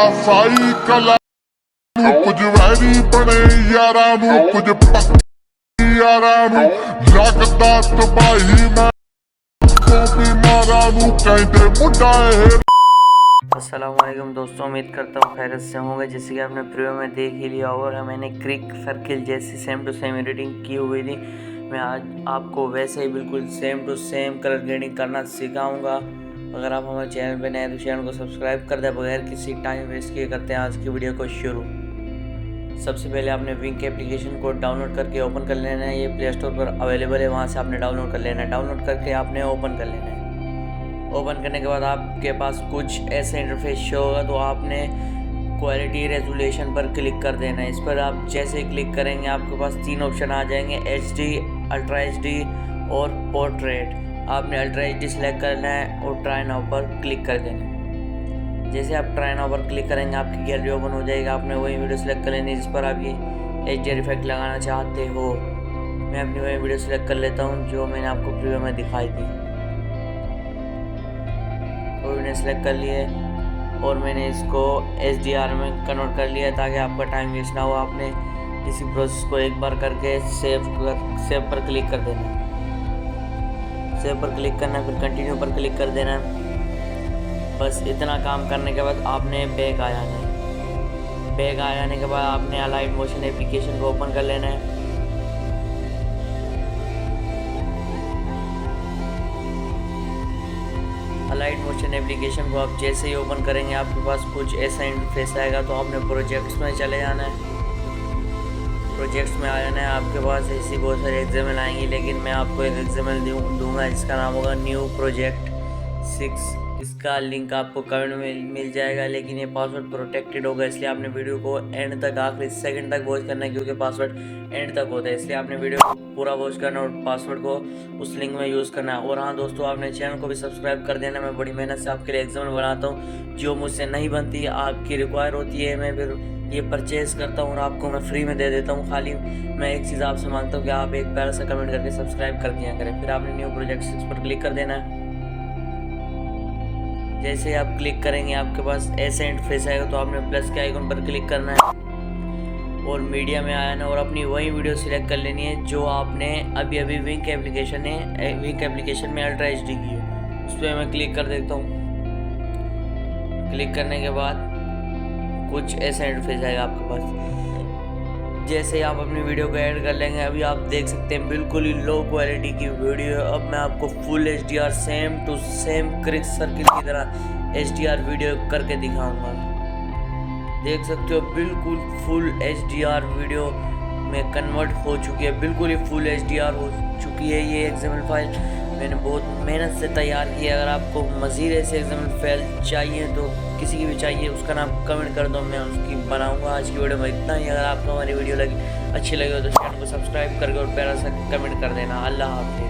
ਸਾਈ ਕਲਾ ਨੂੰ ਕੁਝ ਵੈਰੀ ਬਣੇ ਯਾਰਾਂ ਨੂੰ ਕੁਝ ਪੱਕੀ ਯਾਰਾਂ ਨੂੰ ਲੱਗਦਾ ਤਬਾਹੀ ਮੈਂ ਤੋਂ ਬਿਮਾਰਾਂ ਨੂੰ ਕਹਿੰਦੇ ਮੁੰਡਾ ਇਹ। अस्सलामुअलैकुम दोस्तों, उम्मीद करता हूँ खैरियत से होंगे। जैसे कि आपने प्रीव्यू में देख ही लिया होगा, मैंने क्रिक सर्किल जैसी सेम टू सेम एडिटिंग की हुई थी। मैं आज आपको वैसे ही बिल्कुल same to same colour grading करना सिखाऊंगा। अगर आप हमारे चैनल पे नए हैं तो चैनल को सब्सक्राइब कर दें। बगैर किसी टाइम वेस्ट किए करते हैं आज की वीडियो को शुरू। सबसे पहले आपने विंक एप्लीकेशन को डाउनलोड करके ओपन कर लेना है। ये प्ले स्टोर पर अवेलेबल है, वहाँ से आपने डाउनलोड कर लेना है। डाउनलोड करके आपने ओपन कर लेना है। ओपन करने के बाद आपके पास कुछ ऐसे इंटरफेस शो होगा, तो आपने क्वालिटी रेजोल्यूशन पर क्लिक कर देना है। इस पर आप जैसे ही क्लिक करेंगे आपके पास तीन ऑप्शन आ जाएंगे, HD, अल्ट्रा HD और पोर्ट्रेट। आपने अल्ट्रा HD सेलेक्ट करना है और ट्राई नाउ पर क्लिक कर देना है। जैसे आप ट्राई नाउ पर क्लिक करेंगे आपकी गैलरी ओपन हो जाएगा। आपने वही वीडियो सेलेक्ट कर लेनी है जिस पर आप ये HDR इफेक्ट लगाना चाहते हो। मैं अपनी वही वीडियो सेलेक्ट कर लेता हूँ जो मैंने आपको प्रीव्यू में दिखाई थी। तो मैंने सेलेक्ट कर लिए और मैंने इसको HDR में कन्वर्ट कर लिया ताकि आपका टाइम वेस्ट ना हो। आपने इसी प्रोसेस को एक बार करके सेव पर क्लिक कर देना है। सेव पर क्लिक करना है, फिर कंटिन्यू पर क्लिक कर देना है। बस इतना काम करने के बाद आपने बैक आ जाना है। बैक आ जाने के बाद आपने अलाइट मोशन एप्लीकेशन को ओपन कर लेना है। अलाइट मोशन एप्लीकेशन को आप जैसे ही ओपन करेंगे आपके पास कुछ ऐसा इंटरफेस आएगा, तो आपने प्रोजेक्ट्स में चले जाना है। प्रोजेक्ट्स में आ जाना है। आपके पास ऐसी बहुत सारे एग्जाम्पल आएंगी, लेकिन मैं आपको एक एग्जाम्पल दूंगा जिसका नाम होगा न्यू प्रोजेक्ट 6। इसका लिंक आपको कमेंट में मिल जाएगा, लेकिन ये पासवर्ड प्रोटेक्टेड होगा, इसलिए आपने वीडियो को एंड तक आखिरी सेकंड तक वॉच करना है, क्योंकि पासवर्ड एंड तक होता है। इसलिए आपने वीडियो को पूरा वॉच करना और पासवर्ड को उस लिंक में यूज़ करना है। और हाँ दोस्तों, आपने चैनल को भी सब्सक्राइब कर देना। मैं बड़ी मेहनत से आपके लिए एग्जाम्पल बनाता हूँ जो मुझसे नहीं बनती, आपकी रिक्वायर होती है। मैं फिर ये परचेज़ करता हूँ और आपको मैं फ्री में दे देता हूँ। खाली मैं एक चीज़ आपसे मांगता हूँ कि आप एक प्यारा सा कमेंट करके सब्सक्राइब कर दिया करें। फिर आपने न्यू प्रोजेक्ट 6 पर क्लिक कर देना है। जैसे ही आप क्लिक करेंगे आपके पास ऐसे इंटरफेस आएगा, तो आपने प्लस के आइकन पर क्लिक करना है और मीडिया में आना है और अपनी वही वीडियो सिलेक्ट कर लेनी है जो आपने अभी विंक एप्लीकेशन में अल्ट्रा HD की है। उस पर मैं क्लिक कर देता हूँ। क्लिक करने के बाद कुछ ऐसा इंटरफेस आएगा आपके पास। जैसे ही आप अपनी वीडियो को ऐड कर लेंगे, अभी आप देख सकते हैं बिल्कुल ही लो क्वालिटी की वीडियो है। अब मैं आपको full HDR same to same crick circle की तरह HDR वीडियो करके दिखाऊंगा। देख सकते हो बिल्कुल फुल HDR वीडियो में कन्वर्ट हो चुकी है। बिल्कुल ही फुल HDR हो चुकी है ये एग्जाम्पल फाइल। मैंने बहुत मेहनत से तैयार की है। अगर आपको मज़ीद ऐसे एग्जाम्पल फाइल चाहिए तो किसी की भी चाहिए उसका नाम कमेंट कर दो, मैं उसकी बनाऊंगा। आज की वीडियो में इतना ही। अगर आपको हमारी वीडियो अच्छी लगी हो तो चैनल को सब्सक्राइब करके और प्यारा सा कमेंट कर देना। अल्लाह हाफिज़।